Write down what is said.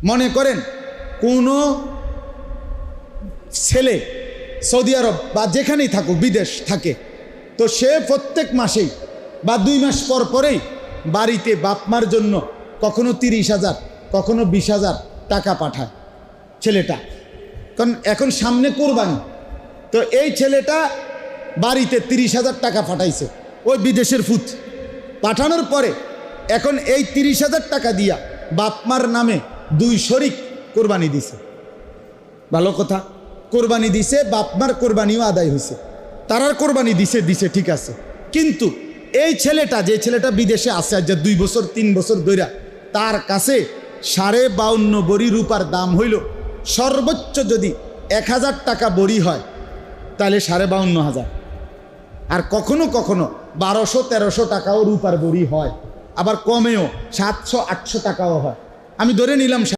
মনে করেন কোনো ছেলে সৌদি আরব বা যেখানেই থাকুক, বিদেশ থাকে, তো সে প্রত্যেক মাসেই বা 2 মাস পর পরেই বাড়িতে বাপমার জন্য কখনো 30,000 কখনো 20,000 টাকা পাঠায় ছেলেটা। কারণ এখন সামনে কোরবানি, তো এই ছেলেটা বাড়িতে 30,000 টাকা পাঠাইছে ওই বিদেশের ফুত। পাঠানোর পরে এখন এই 30,000 টাকা দিয়া বাপমার নামে 2 শরিক কোরবানি দিছে। ভালো কথা, কোরবানি দিছে, বাপমার কোরবানিও আদায় হয়েছে, তারার কোরবানি দিছে ঠিক আছে। কিন্তু এই ছেলেটা, যে ছেলেটা বিদেশে আছে আজ 2 বছর 3 বছর ধরে, তার কাছে 52.5 বড়ি রূপার দাম হইল, সর্বোচ্চ যদি 1,000 টাকা বড়ি হয় তাহলে 52,500, আর কখনো কখনো 1200-1300 টাকাও রূপার বড়ি হয়, আবার কমেও 700-800 টাকাও হয়। আমি ধরে নিলাম